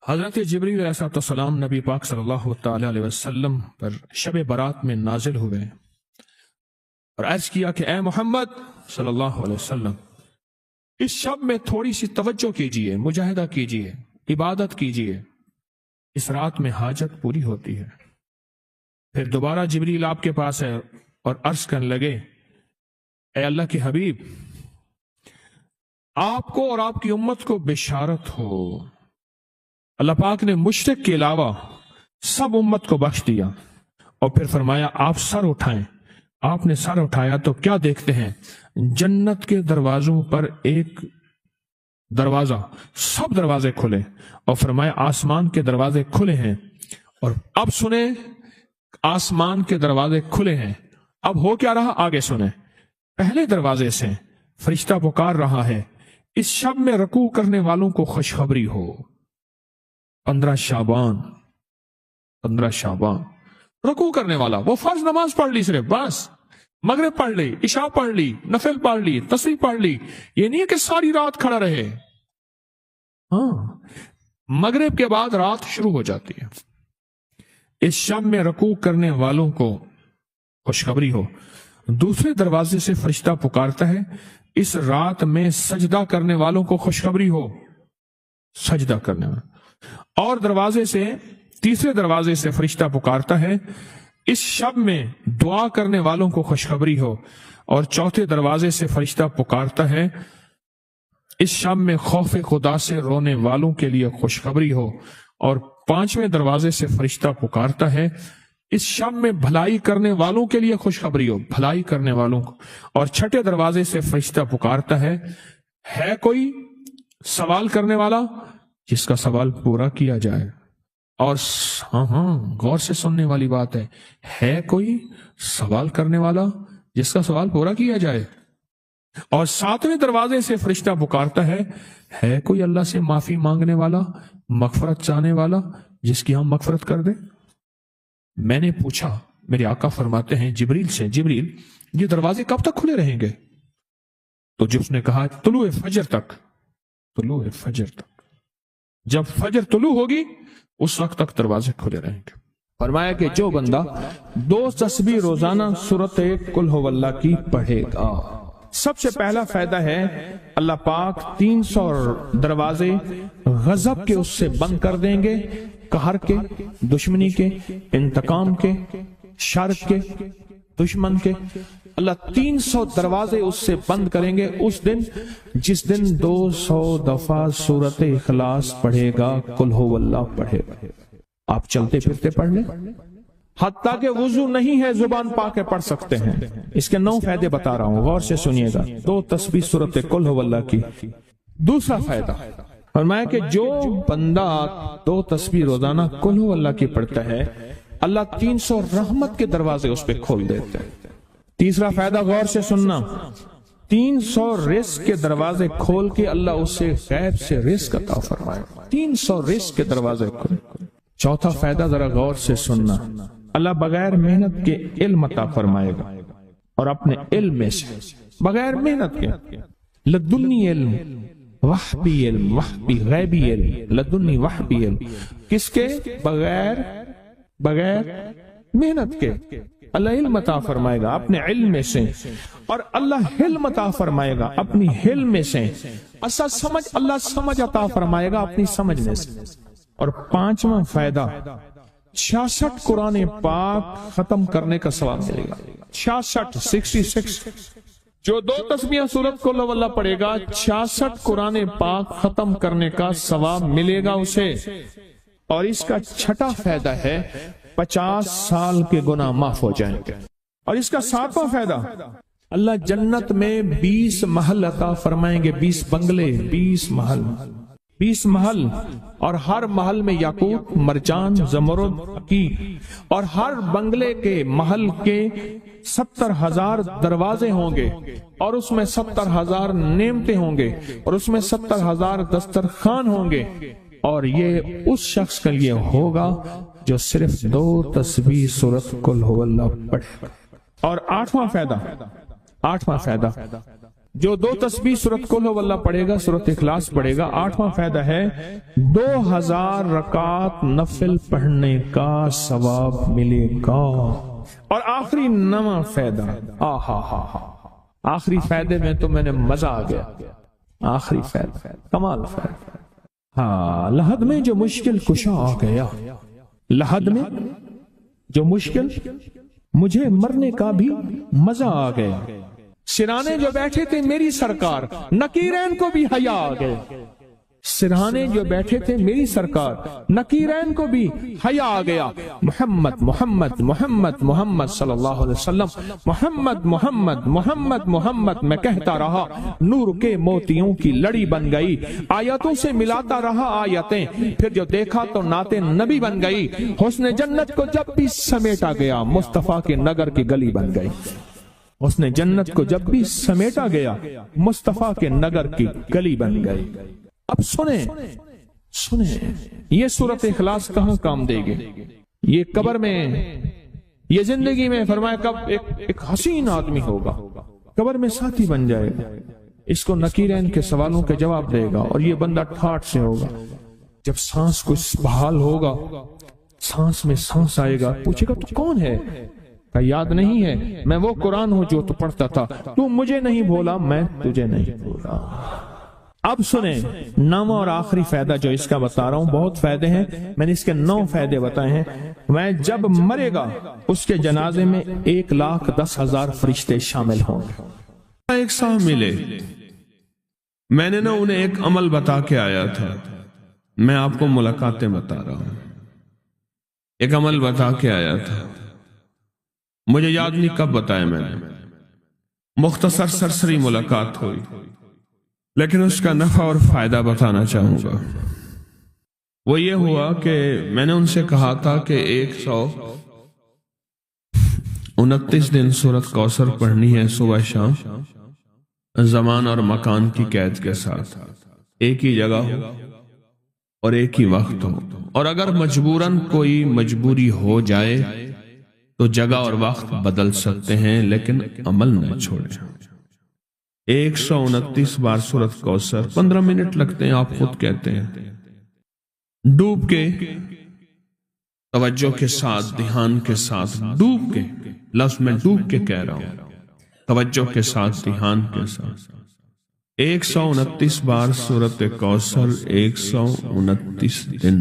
حضرت جبریل علیہ السلام نبی پاک صلی اللہ تعالی علیہ وسلم پر شب برات میں نازل ہوئے اور عرض کیا کہ اے محمد صلی اللہ علیہ وسلم، اس شب میں تھوڑی سی توجہ کیجئے، مجاہدہ کیجئے، عبادت کیجئے، اس رات میں حاجت پوری ہوتی ہے۔ پھر دوبارہ جبریل آپ کے پاس ہے اور عرض کرنے لگے، اے اللہ کے حبیب، آپ کو اور آپ کی امت کو بشارت ہو، اللہ پاک نے مشرک کے علاوہ سب امت کو بخش دیا۔ اور پھر فرمایا آپ سر اٹھائیں۔ آپ نے سر اٹھایا تو کیا دیکھتے ہیں؟ جنت کے دروازوں پر ایک دروازہ، سب دروازے کھلے، اور فرمایا آسمان کے دروازے کھلے ہیں۔ اور اب سنیں، آسمان کے دروازے کھلے ہیں، اب ہو کیا رہا آگے سنیں۔ پہلے دروازے سے فرشتہ پکار رہا ہے، اس شب میں رکوع کرنے والوں کو خوشخبری ہو۔ 15 شعبان رکوع کرنے والا، وہ فرض نماز پڑھ لی، صرف بس مغرب پڑھ لی، عشاء پڑھ لی، نفل پڑھ لی، تسبیح پڑھ لی، یہ نہیں ہے کہ ساری رات کھڑا رہے۔ ہاں، مغرب کے بعد رات شروع ہو جاتی ہے۔ اس شب میں رکوع کرنے والوں کو خوشخبری ہو۔ دوسرے دروازے سے فرشتہ پکارتا ہے، اس رات میں سجدہ کرنے والوں کو خوشخبری ہو، سجدہ کرنے والوں۔ اور تیسرے دروازے سے فرشتہ پکارتا ہے، اس شب میں دعا کرنے والوں کو خوشخبری ہو۔ اور چوتھے دروازے سے فرشتہ پکارتا ہے، اس شب میں خوف خدا سے رونے والوں کے لیے خوشخبری ہو۔ اور 5ویں دروازے سے فرشتہ پکارتا ہے، اس شب میں بھلائی کرنے والوں کے لیے خوشخبری ہو، بھلائی کرنے والوں کو۔ اور 6 دروازے سے فرشتہ پکارتا ہے کوئی سوال کرنے والا جس کا سوال پورا کیا جائے۔ اور غور سے سننے والی بات ہے کوئی سوال کرنے والا جس کا سوال پورا کیا جائے۔ اور 7ویں دروازے سے فرشتہ پکارتا ہے کوئی اللہ سے معافی مانگنے والا، مغفرت چاہنے والا جس کی ہم مغفرت کر دیں۔ میں نے پوچھا، میرے آقا فرماتے ہیں جبریل سے، جبریل یہ دروازے کب تک کھلے رہیں گے؟ تو جس نے کہا طلوع فجر تک، طلوع فجر تک، جب فجر طلوع ہوگی اس وقت تک دروازے کھلے رہیں گے۔ فرمایا کہ جو بندہ 2 تسبیح روزانہ سورۃ قل ھو اللہ کی پڑھے گا، سب سے پہلا فائدہ ہے اللہ پاک 300 دروازے غضب کے اس سے بند کر دیں گے، قہر کے، دشمنی کے، انتقام کے، شر کے، دشمن کے۔ اللہ 300 دروازے اس سے بند کریں گے اس دن جس دن 200 دفعہ سورۃ اخلاص پڑھے گا، قل ھو اللہ پڑھے گا۔ آپ چلتے پھرتے پڑھ لیں، حتیٰ کہ وضو نہیں ہے زبان پاک پڑھ سکتے ہیں۔ اس کے 9 فائدے بتا رہا ہوں، غور سے سنیے گا۔ 2 تسبیح سورۃ قل ھو اللہ کی۔ دوسرا فائدہ فرمایا کہ جو بندہ 2 تسبیح روزانہ قل ھو اللہ کی پڑھتا ہے، اللہ 300 رحمت کے دروازے اس پہ کھول دیتے ہیں۔ تیسرا فائدہ غور سے سننا، 300 رزق کے دروازے کھول کے اللہ اس سے غیب سے رزق عطا فرمائے، 300 رزق کے دروازے کھول۔ چوتھا فائدہ ذرا غور سے سننا، اللہ بغیر محنت کے علم عطا فرمائے گا، اور اپنے علم میں سے بغیر محنت کے، لدنی علم، وحبی علم، وحبی غیبی علم، لدنی وحبی علم، کس کے؟ بغیر محنت کے اللہ علم عطا فرمائے گا اپنے علم میں سے، اور اللہ حلم عطا فرمائے گا اپنی حلم میں سے، اللہ سمجھ عطا فرمائے گا اپنی سمجھ میں سے۔ اور 5واں فائدہ 66 قرآن پاک ختم کرنے کا ثواب ملے گا۔ 66 جو 2 تسبیحاں سورۃ قل ھو اللہ پڑھے گا، 66 قرآن پاک ختم کرنے کا ثواب ملے گا اسے۔ اور اس کا 6واں فائدہ ہے 50 سال کے گناہ معاف ہو جائیں گے۔ اور اس کا 7واں فائدہ، اللہ جنت میں 20 محل عطا فرمائیں گے، 20 بنگلے، 20 محل، اور ہر محل میں یاقوت، مرجان، زمرد، عقیق، اور ہر بنگلے کے محل کے 70,000 دروازے ہوں گے، اور اس میں 70,000 نعمتیں ہوں گے، اور اس میں 70,000 دسترخوان ہوں گے۔ اور یہ اس شخص کے لیے ہوگا جو صرف 2 تسبیح سورۃ قل ھو اللہ پڑھے۔ اور 8واں فائدہ جو 2 تسبیح سورۃ قل ہو اللہ پڑھے گا، سورۃ اخلاص پڑھے گا، 8واں فائدہ ہے 2000 رکعت نفل پڑھنے کا ثواب ملے گا۔ اور آخری 9واں فائدہ، آخری فائدے میں تو میں نے مزہ آ گیا، آخری فائدہ کمال فائدہ۔ ہاں، لحد میں جو مشکل کشا آ گیا، لحد میں جو مشکل، مجھے مرنے کا بھی مزہ آ گیا۔ سرانے جو بیٹھے تھے میری سرکار، نکیرین کو بھی حیا آ گئے۔ سرہانے جو بیٹھے تھے میری سرکار، نکیرین کو بھی حیا آ گیا۔ محمد محمد محمد محمد صلی اللہ علیہ وسلم، محمد محمد محمد محمد میں کہتا رہا، نور کے موتیوں کی لڑی بن گئی۔ آیتوں سے ملاتا رہا آیتیں، پھر جو دیکھا تو نعت نبی بن گئی۔ حسن جنت کو جب بھی سمیٹا گیا، مصطفیٰ کے نگر کی گلی بن گئی۔ حسن جنت کو جب بھی سمیٹا گیا، مصطفیٰ کے نگر کی گلی بن گئی۔ اب سنیں یہ سورۃ اخلاص کہاں کام دے گی؟ یہ قبر میں، یہ زندگی میں، فرمایا کب ایک حسین آدمی ہوگا، قبر میں ساتھی بن جائے گا، اس کو نکیرین کے سوالوں کے جواب دے گا، اور یہ بندہ ٹھاٹ سے ہوگا۔ جب سانس کو بحال ہوگا، سانس میں سانس آئے گا، پوچھے گا تو کون ہے؟ کہ یاد نہیں ہے، میں وہ قرآن ہوں جو تو پڑھتا تھا، تو مجھے نہیں بولا، میں تجھے نہیں بولا۔ اب سنیں 9واں اور آخری فائدہ جو اس کا بتا رہا ہوں، بہت فائدے ہیں، میں نے اس کے 9 فائدے بتائے ہیں۔ میں جب مرے گا اس کے جنازے میں 1,10,000 فرشتے شامل ہوں گے۔ ایک صاحب ملے، میں نے انہیں ایک عمل بتا کے آیا تھا، میں آپ کو ملاقاتیں بتا رہا ہوں۔ ایک عمل بتا کے آیا تھا، مجھے یاد نہیں کب بتایا میں نے، مختصر سرسری ملاقات ہوئی، لیکن اس کا نفع اور فائدہ بتانا چاہوں گا۔ وہ یہ ہوا کہ میں نے ان سے کہا تھا کہ 129 دن سورۃ کوثر پڑھنی ہے صبح شام، زمان اور مکان کی قید کے ساتھ، ایک ہی جگہ ہو اور ایک ہی وقت ہو، اور اگر مجبوراً کوئی مجبوری ہو جائے تو جگہ اور وقت بدل سکتے ہیں، لیکن عمل نہ چھوڑیں۔ 129 بار سورۃ کوثر، 15 منٹ لگتے ہیں، آپ خود کہتے ہیں، ڈوب کے، توجہ کے ساتھ، دھیان کے ساتھ، ڈوب کے، لفظ میں ڈوب کے کہہ رہا ہوں، توجہ کے ساتھ، دھیان کے ساتھ، 129 بار سورۃ کوثر، 129 دن،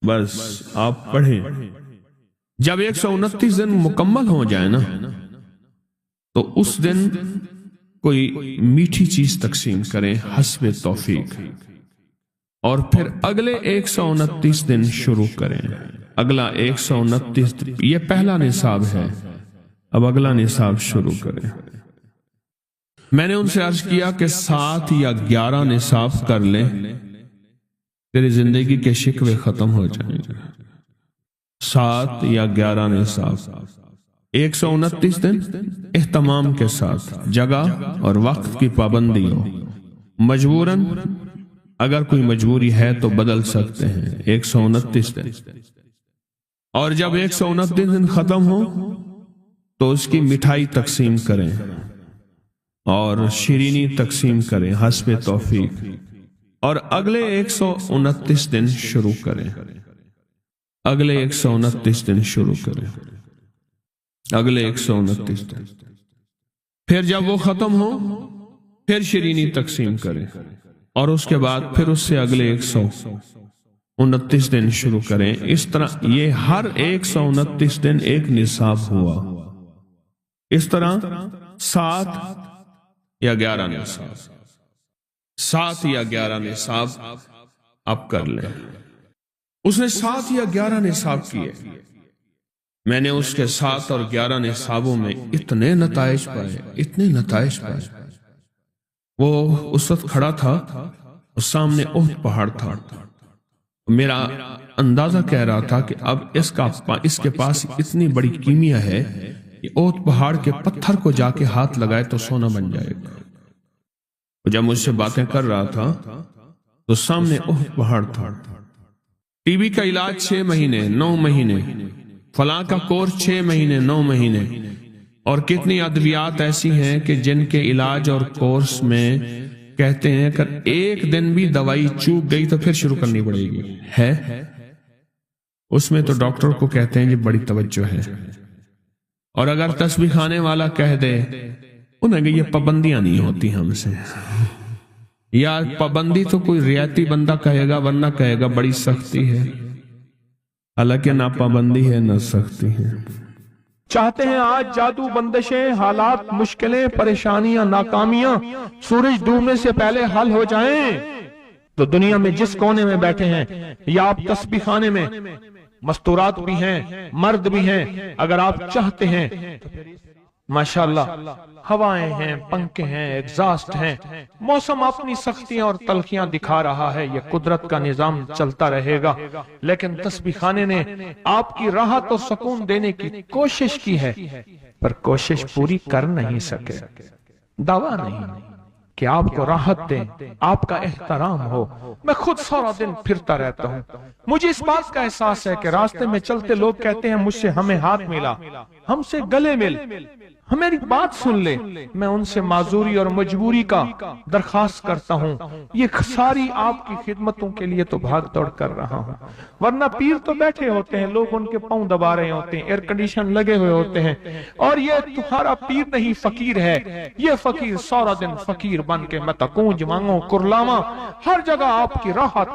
بس آپ پڑھیں۔ جب 129 دن مکمل ہو جائے نا، تو اس دن کوئی میٹھی چیز تقسیم کریں حسب توفیق، اور پھر اگلے 129 دن شروع کریں۔ اگلا 129، یہ پہلا نصاب ہے، اب اگلا نصاب شروع کریں۔ میں نے ان سے عرض کیا کہ 7 یا 11 نصاب کر لیں، تیری زندگی کے شکوے ختم ہو جائیں گے۔ 7 یا 11 نصاب، 129 دن اہتمام کے ساتھ، جگہ اور وقت کی پابندی ہو، مجبوراً اگر کوئی مجبوری ہے تو بدل سکتے ہیں، 129 دن۔ اور جب 129 دن ختم ہو تو اس کی مٹھائی تقسیم کریں اور شیرینی تقسیم کریں حسب توفیق، اور اگلے 129 دن شروع کریں، اگلے 129 دن شروع کریں، اگلے 129 دن۔ پھر جب وہ ختم ہو پھر شیرینی تقسیم کریں، اور اس کے بعد پھر اس سے اگلے 129 دن شروع کریں۔ اس طرح یہ ہر 129 دن ایک نصاب ہوا، اس طرح 7 یا 11 نصاب، 7 یا 11 نصاب آپ کر لیں۔ اس نے 7 یا 11 نصاب کیے، میں نے اس کے 7 اور 11 نصابوں میں اتنے نتائج پائے، اتنے نتائج پائے۔ وہ اس وقت کھڑا تھا اور سامنے احد پہاڑ تھا، میرا اندازہ کہہ رہا تھا کہ اب اس کے پاس اتنی بڑی کیمیا ہے کہ احد پہاڑ کے پتھر کو جا کے ہاتھ لگائے تو سونا بن جائے گا۔ جب مجھ سے باتیں کر رہا تھا تو سامنے احد پہاڑ تھا۔ ٹی بی کا علاج 6 مہینے 9 مہینے، فلاں کا کورس 6 مہینے 9 مہینے، اور کتنی ادویات ایسی ہیں کہ جن کے علاج اور کورس میں کہتے ہیں اگر ایک دن بھی دوائی چوک گئی تو پھر شروع کرنی پڑے گی، ہے اس میں تو ڈاکٹر کو کہتے ہیں یہ بڑی توجہ ہے۔ اور اگر تسبیح خانے والا کہہ دے انہیں کہ یہ پابندیاں نہیں ہوتی ہم سے، یا پابندی تو کوئی رعایتی بندہ کہے گا، ورنہ کہے گا بڑی سختی ہے، حالانکہ نہ پابندی ہے نہ سختی ہے۔ چاہتے ہیں آج جادو، بندشیں، حالات، مشکلیں، پریشانیاں، ناکامیاں سورج ڈوبنے سے پہلے حل ہو جائیں تو دنیا میں جس کونے میں بیٹھے ہیں یا آپ تسبیح خانے میں، مستورات بھی ہیں، مرد بھی ہیں، اگر آپ چاہتے ہیں ماشاءاللہ ہوائیں ہیں، پنکھے ہیں، ایگزاسٹ ہیں، موسم اپنی سختیاں اور تلخیاں دکھا رہا ہے، یہ قدرت کا نظام چلتا رہے گا، لیکن تسبیح خانے نے آپ کی راحت اور سکون دینے کی کوشش کی ہے، پر کوشش پوری کر نہیں سکے۔ دعویٰ نہیں کہ آپ کو راحت دیں، آپ کا احترام ہو۔ میں خود سارا دن پھرتا رہتا ہوں، مجھے اس بات کا احساس ہے کہ راستے میں چلتے لوگ کہتے ہیں مجھ سے ہمیں ہاتھ ملا، ہم سے گلے مل، میری بات سن لے، میں ان سے معذوری اور مجبوری کا درخواست کرتا ہوں۔ یہ ساری آپ کی خدمتوں کے لیے تو بھاگ دوڑ کر رہا ہوں، ورنہ پیر تو بیٹھے ہوتے ہیں، لوگ ان کے پاؤں دبا رہے ہوتے ہیں، ایئر کنڈیشن لگے ہوئے ہوتے ہیں، اور یہ تمہارا پیر نہیں فقیر ہے، یہ فقیر سارا دن فقیر بن کے میں تکونج مانگوں کرلاواں، ہر جگہ آپ کی راحت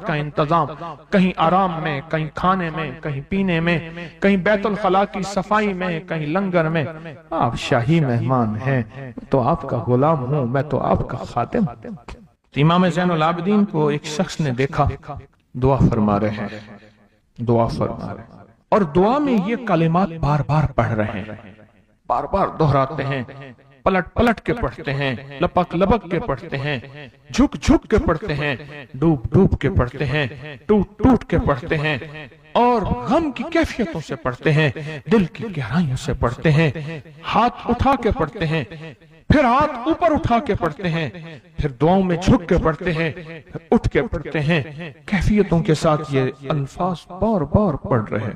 کا انتظام، کہیں آرام میں، کہیں کھانے میں، کہیں پینے میں، کہیں بیت الخلاء کی صفائی میں، کہیں لنگر میں۔ آپ شاہی مہمان ہیں تو آپ کا غلام ہوں، میں تو آپ کا خادم۔ امام زین العابدین کو ایک شخص نے دیکھا دعا فرما رہے ہیں، اور دعا میں یہ کلمات بار بار پڑھ رہے ہیں، بار بار دہراتے ہیں، پلٹ پلٹ کے پڑھتے ہیں، لپک لپک کے پڑھتے ہیں، جھک جھک کے پڑھتے ہیں، ڈوب ڈوب کے پڑھتے ہیں، ٹوٹ ٹوٹ کے پڑھتے ہیں، اور غم کی کیفیتوں سے پڑھتے ہیں، دل کی گہرائیوں سے پڑھتے ہیں، ہاتھ اٹھا کے پڑھتے ہیں، پھر ہاتھ اوپر اٹھا کے پڑھتے ہیں، پھر دعاؤں میں جھک کے پڑھتے ہیں، پھر اٹھ کے پڑھتے ہیں، کیفیتوں کے ساتھ یہ الفاظ بار بار پڑھ رہے۔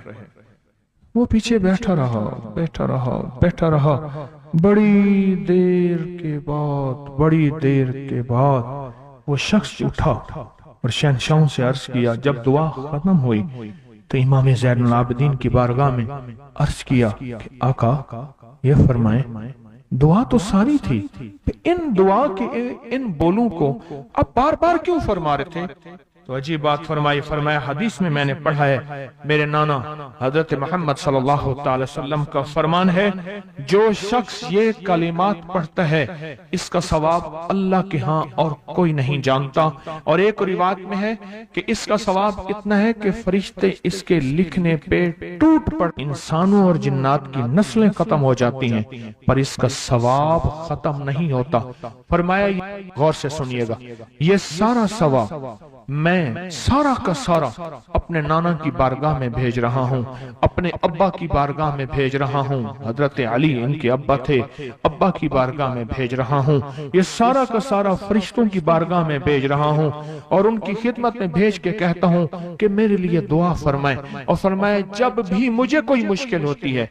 وہ پیچھے بیٹھا رہا، بڑی دیر کے بعد وہ شخص اٹھا اور شہنشاہوں سے عرض کیا۔ جب دعا ختم ہوئی تو امام زین العابدین کی بارگاہ میں عرض کیا کہ آقا یہ فرمائیں دعا تو ساری تھی، ان دعا کے ان بولوں کو اب بار بار کیوں فرما رہے تھے؟ تو عجیب بات فرمایا حدیث میں نے پڑھا ہے، میرے نانا حضرت محمد صلی اللہ تعالی وسلم کا فرمان ہے، جو شخص یہ کلمات پڑھتا ہے اس کا ثواب اللہ کے ہاں اور کوئی نہیں جانتا، اور ایک روایت میں ہے کہ اس کا ثواب اتنا ہے کہ فرشتے اس کے لکھنے پہ ٹوٹ پڑ، انسانوں اور جنات کی نسلیں ختم ہو جاتی ہیں پر اس کا ثواب ختم نہیں ہوتا۔ فرمایا غور سے سنیے گا، یہ سارا ثواب میں سارا کا سارا اپنے نانا کی بارگاہ میں بھیج رہا ہوں، اپنے ابا کی بارگاہ میں بھیج رہا ہوں، حضرت علی ان کے ابا تھے، ابا کی بارگاہ میں بھیج رہا ہوں، یہ سارا کا سارا فرشتوں کی بارگاہ میں بھیج رہا ہوں، اور ان کی خدمت میں بھیج کے کہتا ہوں کہ میرے لیے دعا فرمائیں، اور فرمائے جب بھی مجھے کوئی مشکل ہوتی ہے،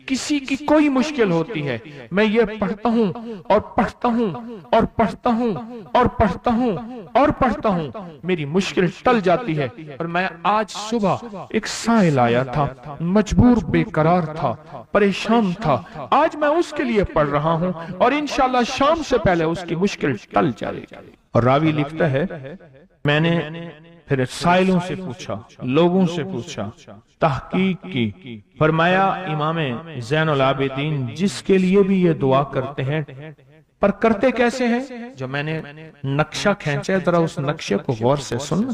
کسی کی کوئی مشکل ہوتی ہے، میں یہ پڑھتا ہوں اور پڑھتا ہوں اور پڑھتا ہوں اور پڑھتا ہوں اور پڑھتا ہوں، میری مشکل ٹل جاتی ہے۔ اور میں آج صبح ایک سائل آیا تھا، مجبور بے قرار تھا، پریشان تھا، آج میں اس کے لیے پڑھ رہا ہوں اور انشاءاللہ شام سے پہلے اس کی مشکل ٹل جائے گی۔ اور راوی لکھتا ہے میں نے پھر سائلوں سے پوچھا، لوگوں سے پوچھا، تحقیق کی، فرمایا امام زین العابدین جس کے لیے بھی یہ دعا کرتے ہیں، پر کرتے کیسے ہیں؟ جو میں نے نقشہ کھینچا ہے ذرا اس نقشے کو غور سے سننا۔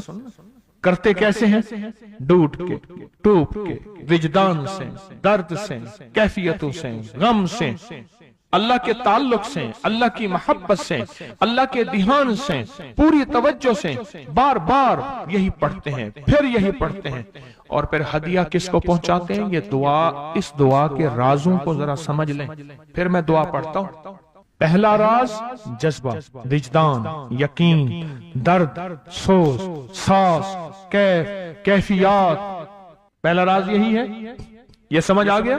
کرتے کیسے ہیں؟ ڈوٹ کے، ٹوپ کے، وجدان سے، درد سے، کیفیتوں سے، غم سے، اللہ کے تعلق سے، اللہ کی محبت سے، اللہ کے دھیان سے، پوری توجہ سے بار بار یہی پڑھتے ہیں، پھر یہی پڑھتے ہیں، اور پھر ہدیہ کس کو پہنچاتے ہیں؟ یہ دعا، اس دعا کے رازوں کو ذرا سمجھ لیں۔ پھر میں دعا پڑھتا ہوں۔ پہلا راز جذبہ، وجدان، یقین، درد، سوز، ساز، کیفیات، پہلا راز یہی ہے، یہ سمجھ آ گیا؟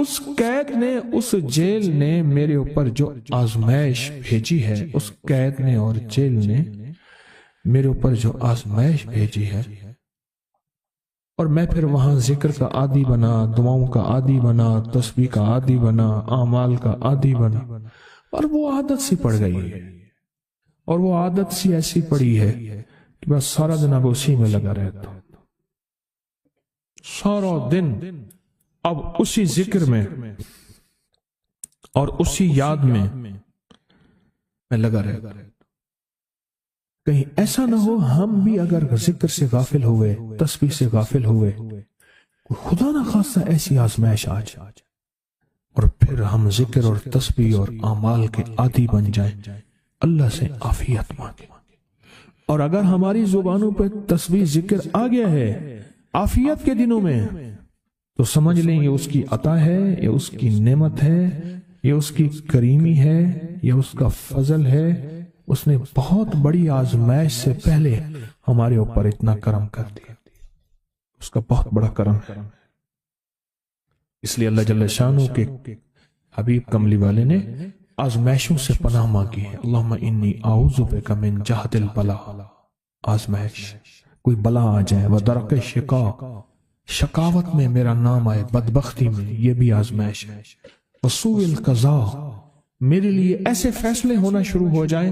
اس قید نے, اس جیل نے میرے اوپر جو آزمائش بھیجی ہے, اس قید نے اور جیل نے میرے اوپر جو آزمائش بھیجی ہے, اور میں پھر وہاں ذکر کا عادی بنا, دعاؤں کا عادی بنا, تسبیح کا عادی بنا, اعمال کا عادی بنا, اور وہ عادت سی پڑ گئی ہے. اور وہ عادت سی ایسی پڑی ہے کہ بس سارا دن اب اسی میں لگا رہتا ہوں, سارا دن اب اسی ذکر میں اور اسی یاد میں لگا رہتا ہوں. کہیں ایسا نہ ہو ہم بھی اگر ذکر سے غافل ہوئے, تسبیح سے غافل ہوئے, خدا نہ خواستہ ایسی آزمائش آ جائے اور پھر ہم ذکر اور تسبیح اور اعمال کے عادی بن جائیں, اللہ سے عافیت مانگے. اور اگر ہماری زبانوں پہ تسبیح ذکر آ گیا ہے عافیت کے دنوں میں, تو سمجھ لیں یہ اس کی عطا ہے, یہ اس کی نعمت ہے, یہ اس کی کریمی ہے, یہ اس کا فضل ہے. اس نے بہت بڑی آزمائش سے پہلے ہمارے اوپر اتنا کرم کر دیا, اس کا بہت بڑا کرم ہے. اس لیے اللہ جل شانہ کے حبیب کملی والے نے آزمائشوں سے پناہ مانگی ہے. اللہم انی اعوذ بک من جہد البلاء, آزمائش, کوئی بلا آ جائے, ودرک شقاء, شقاوت میں میرا نام آئے, بدبختی میں, یہ بھی آزمائش ہے. وسوء القضاء, میرے لیے ایسے فیصلے ہونا شروع ہو جائیں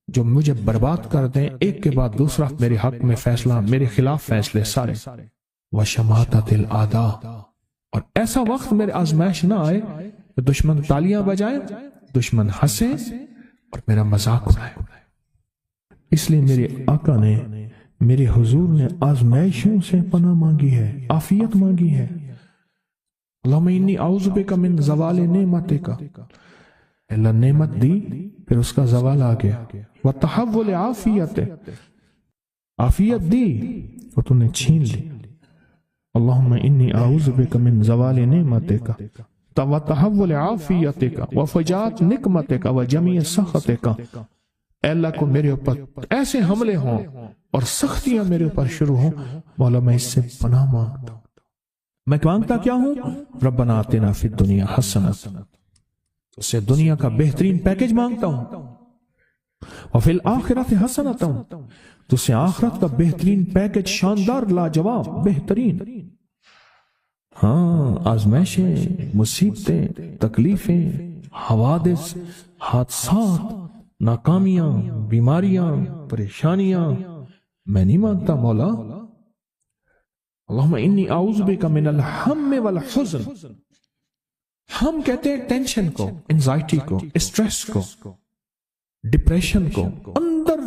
جو مجھے برباد کر دیں, ایک کے بعد دوسرا میرے حق میں فیصلہ, میرے خلاف فیصلے سارے. وشماتۃ الاعداء, اور ایسا وقت میرے آزمائش نہ آئے کہ دشمن تالیاں بجائیں, دشمن ہنسے اور میرا مذاق اڑائے. اس لیے میرے آقا نے, میرے حضور نے آزمائشوں سے پناہ مانگی ہے, عافیت مانگی ہے. اللہم انی اعوذ بک من زوال نعمتک, اللہ نعمت دی پھر اس کا زوال آ گیا. وتحول عافیت, عافیت دی وہ تو نے چھین لی. اللہم انی اعوذ بک من زوال نعمتک وتحول عافیتک وفجاءت نقمتک وجمیع سخطک. اے اللہ کو میرے اوپر ایسے حملے ہوں اور سختیاں میرے اوپر شروع ہوں, مولا میں اس سے پناہ مانگتا ہوں. میں مانگتا کیا ہوں؟ ربنا آتنا فی الدنیا حسنۃ, اس سے دنیا کا بہترین پیکج مانگتا ہوں. وفی الآخرۃ حسنۃ, تو سے آخرت کا بہترین پیکج, شاندار, لاجواب, بہترین. ہاں, آزمائشیں, مصیبتیں, تکلیفیں, حوادث, حادثات, ناکامیاں, بیماریاں, پریشانیاں میں نہیں مانگتا مولا. اللہم انی اعوذ بک من الہم والحزن. ہم کہتے ہیں ٹینشن کو, انزائٹی کو, اسٹریس کو, ڈپریشن کو, اندر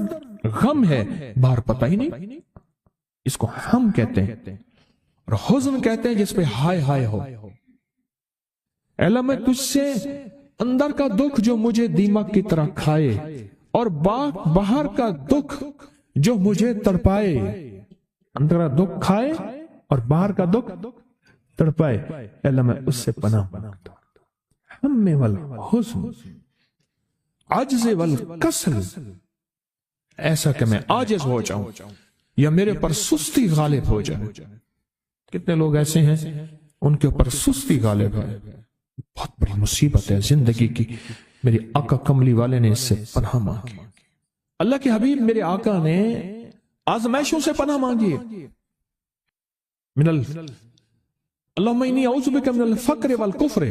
غم ہے باہر پتہ ہی نہیں, اس کو ہم کہتے ہیں. اور حزن کہتے ہیں جس پہ ہائے ہائے ہو. اللہ میں تجھ سے اندر کا دکھ جو مجھے دیمک کی طرح کھائے, اور باہر کا دکھ جو مجھے تڑپائے, اندر کا دکھ کھائے اور باہر کا دکھ تڑپائے, اللہ میں اس سے پناہ مانگتا ہوں. ہم والحزن, عجز والکسل, ایسا کہ میں عاجز ہو جاؤں یا میرے پر سستی غالب ہو جائے. کتنے لوگ ایسے ہیں ان کے اوپر سستی غالب ہے, بہت بڑی مصیبت ہے زندگی کی. میرے آقا کملی والے نے اس سے پناہ مانگی. اللہ کے حبیب میرے آقا نے آزمائشوں سے پناہ مانگی. اللہم انی اعوذ بک من الفقر والکفر,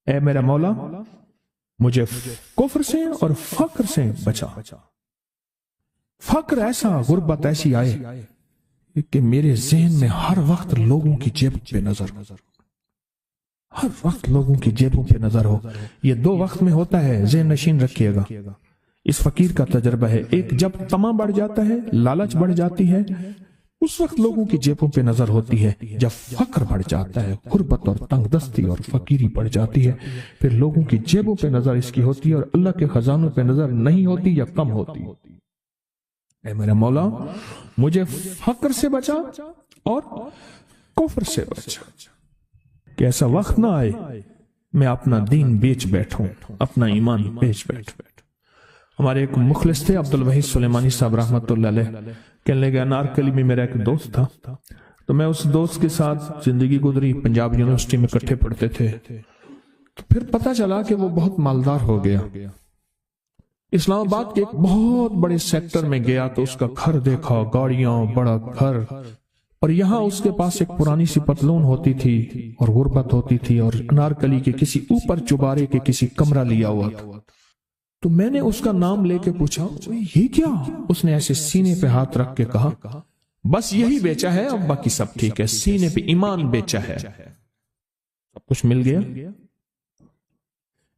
اے میرا مولا مجھے کفر سے اور فقر سے بچا. فقر ایسا, غربت ایسی آئے کہ میرے ذہن میں ہر وقت لوگوں کی جیب پہ نظر, ہر وقت لوگوں کی جیبوں پہ نظر ہو. یہ دو وقت میں ہوتا ہے, ذہن نشین رکھیے گا. اس فقیر کا تجربہ ہے, ایک جب طمع بڑھ جاتا ہے, لالچ بڑھ جاتی ہے, اس وقت لوگوں کی جیبوں پہ نظر ہوتی ہے. جب فقر بڑھ جاتا ہے, غربت اور تنگ دستی اور فقیری بڑھ جاتی ہے, پھر لوگوں کی جیبوں پہ نظر اس کی ہوتی ہے اور اللہ کے خزانوں پہ نظر نہیں ہوتی یا کم ہوتی. اے میرا مولا مجھے فقر سے بچا اور کفر سے بچا, کہ ایسا وقت نہ آئے میں اپنا دین بیچ بیٹھوں, اپنا ایمان بیچ بیٹھوں. ہمارے ایک مخلص تھے عبد الوحید سلیمانی صاحب رحمۃ اللہ علیہ, کہنے لگے انارکلی میں میرا ایک دوست تھا, تو میں اس دوست کے ساتھ زندگی گزری، پنجاب یونیورسٹی میں اکٹھے پڑھتے تھے. تو پھر پتہ چلا کہ وہ بہت مالدار ہو گیا. اسلام آباد کے ایک بہت بڑے سیکٹر میں گیا تو اس کا گھر دیکھا، گاڑیاں، بڑا گھر، اور یہاں اس کے پاس ایک پرانی سی پتلون ہوتی تھی اور غربت ہوتی تھی اور انارکلی کے کسی اوپر چبارے کے کسی کمرہ لیا ہوا تھا. تو میں نے اس کا نام لے کے پوچھا یہ کیا؟ اس نے ایسے سینے پہ ہاتھ رکھ کے کہا بس یہی بیچا ہے، اب باقی سب ٹھیک ہے، سینے پہ ایمان بیچا ہے، سب کچھ مل گیا.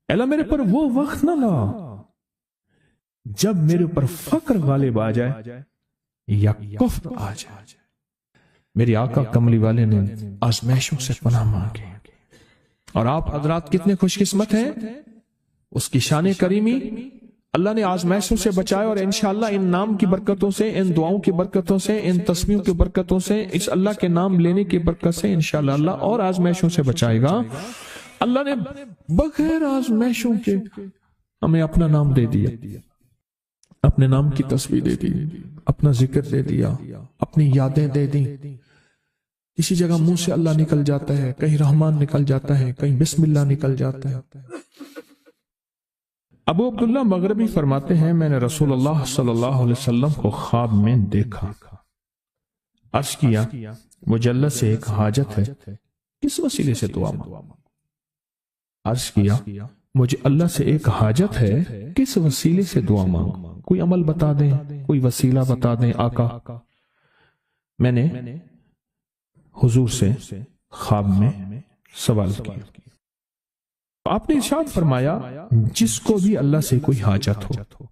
اللہ میرے پر وہ وقت نہ لا جب میرے اوپر فقر غالب آ جائے یا کفر آ جائے. میری آقا کملی والے نے آزمائشوں سے پناہ مانگی، اور آپ حضرات کتنے خوش قسمت ہیں، اس کی شان کریمی اللہ نے آزمائشوں سے بچائے، اور انشاءاللہ ان نام کی برکتوں سے، ان دعاؤں کی برکتوں سے، ان تسبیحوں کی برکتوں سے، اس اللہ کے نام لینے کی برکت سے انشاءاللہ اللہ اور آزمائشوں سے بچائے گا. اللہ نے بغیر آزمائشوں کے ہمیں اپنا نام دے دیا، اپنے نام کی تسبیح دے دی، اپنا ذکر دے دیا، اپنی یادیں دے دی. کسی جگہ منہ سے اللہ نکل جاتا ہے، کہیں رحمان نکل جاتا ہے، کہیں بسم اللہ نکل جاتا ہے. ابو عبداللہ مغربی فرماتے ہیں میں نے رسول اللہ صلی اللہ علیہ وسلم کو خواب میں دیکھا، عرض کیا مجھے اللہ سے ایک حاجت ہے، کس وسیلے سے دعا مانگوں؟ عرض کیا مجھے اللہ سے ایک حاجت ہے، کس وسیلے سے دعا مانگوں؟ کوئی عمل بتا دیں، کوئی وسیلہ بتا دیں آقا. میں نے حضور سے خواب میں سوال کیا. آپ نے ارشاد فرمایا جس کو بھی اللہ سے کوئی حاجت ہو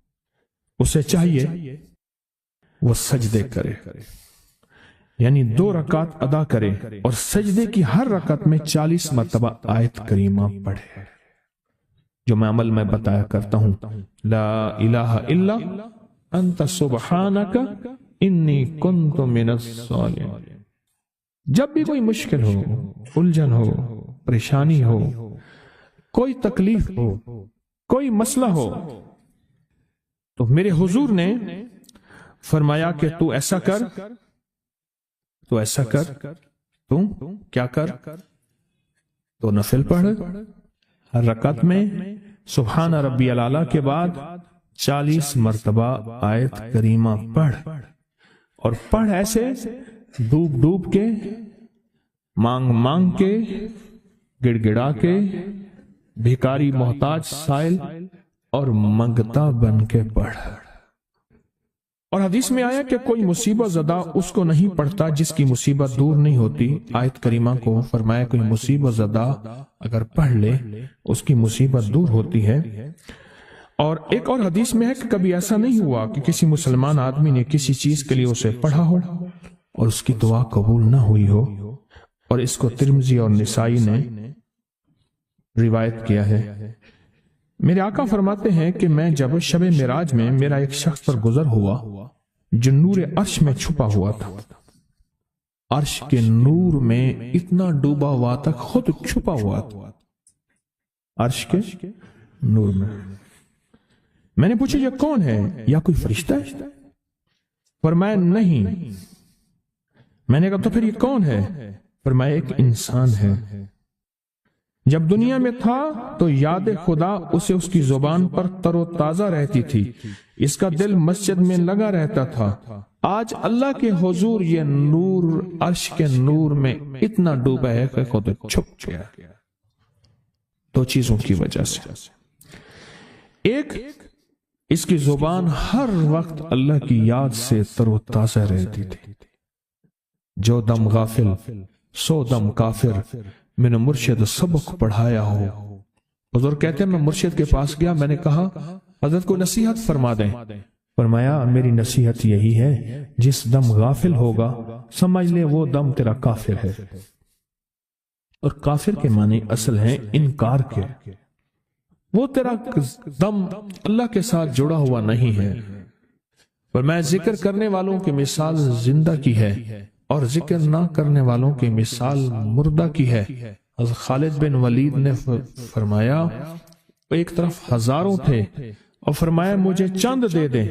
اسے چاہیے وہ سجدے کرے، یعنی 2 رکعت ادا کرے اور سجدے کی ہر رکعت میں 40 مرتبہ آیت کریمہ پڑھے، جو میں عمل میں بتایا کرتا ہوں. لا الہ الا انت سبحانک انی کنت من الظالمین. جب بھی کوئی مشکل ہو، الجھن ہو، پریشانی ہو، کوئی تکلیف ہو، کوئی مسئلہ ہو، تو میرے حضور نے فرمایا کہ تو ایسا کر، تو ایسا کر، تو کیا کر، تو نفل پڑھ، ہر رکعت میں سبحان ربی الاعلیٰ کے بعد 40 مرتبہ آیت کریمہ پڑھ، اور پڑھ ایسے ڈوب ڈوب کے، مانگ مانگ کے، گڑ گڑا کے، بھیکاری محتاج سائل اور منگتا بن کے پڑھ. اور حدیث میں آیا کہ کوئی مصیبت زدہ اس کو نہیں پڑھتا جس کی مصیبت دور نہیں ہوتی. آیت کریمہ کو فرمایا کوئی مصیبت زدہ اگر پڑھ لے اس کی مصیبت دور ہوتی ہے. اور ایک اور حدیث میں ہے کہ کبھی ایسا نہیں ہوا کہ کسی مسلمان آدمی نے کسی چیز کے لیے اسے پڑھا ہو اور اس کی دعا قبول نہ ہوئی ہو. اور اس کو ترمذی اور نسائی نے روایت کیا ہے. میرے آقا فرماتے ہیں کہ میں جب شب معراج میں میرا ایک شخص پر گزر ہوا جو نور عرش میں چھپا ہوا تھا، عرش کے نور میں اتنا ڈوبا ہوا تھا، خود چھپا ہوا تھا عرش کے نور میں. میں نے پوچھا یہ کون ہے، یا کوئی فرشتہ ہے؟ فرمایا نہیں. میں نے کہا تو پھر یہ کون ہے؟ فرمایا ایک انسان ہے. جب دنیا میں تھا تو یاد خدا اسے اس کی زبان پر تر و تازہ رہتی تھی، اس کا دل مسجد میں لگا رہتا تھا. آج اللہ کے حضور یہ نور عرش کے نور میں اتنا ڈوبا ہے کہ خود چھپ گیا. 2 چیزوں کی وجہ سے. ایک، اس کی زبان ہر وقت اللہ کی یاد سے تر و تازہ رہتی تھی. جو دم غافل سو دم کافر، میں نے مرشد سبق پڑھایا ہو. حضور کہتے ہیں میں مرشد کے پاس گیا، میں نے کہا حضرت کو نصیحت فرما دیں. فرمایا میری نصیحت یہی ہے جس دم غافل ہوگا سمجھ لے وہ دم تیرا کافر ہے. اور کافر کے معنی اصل ہیں انکار کے. وہ تیرا دم اللہ کے ساتھ جڑا ہوا نہیں ہے. فرمایا ذکر کرنے والوں کی مثال زندہ کی ہے اور ذکر نہ کرنے والوں کی مثال مردہ کی ہے. حضرت خالد بن ولید نے فرمایا ایک طرف ہزاروں تھے اور فرمایا مجھے چند دے دیں.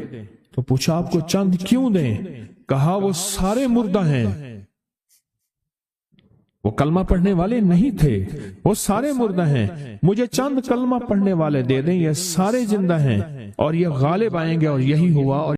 تو پوچھا آپ کو چند کیوں دیں؟ کہا وہ سارے مردہ ہیں. وہ کلمہ پڑھنے والے نہیں تھے، وہ سارے مردہ ہیں، مجھے چند کلمہ پڑھنے والے دے دیں، یہ سارے زندہ ہیں اور یہ غالب آئیں گے، اور یہی ہوا۔ اور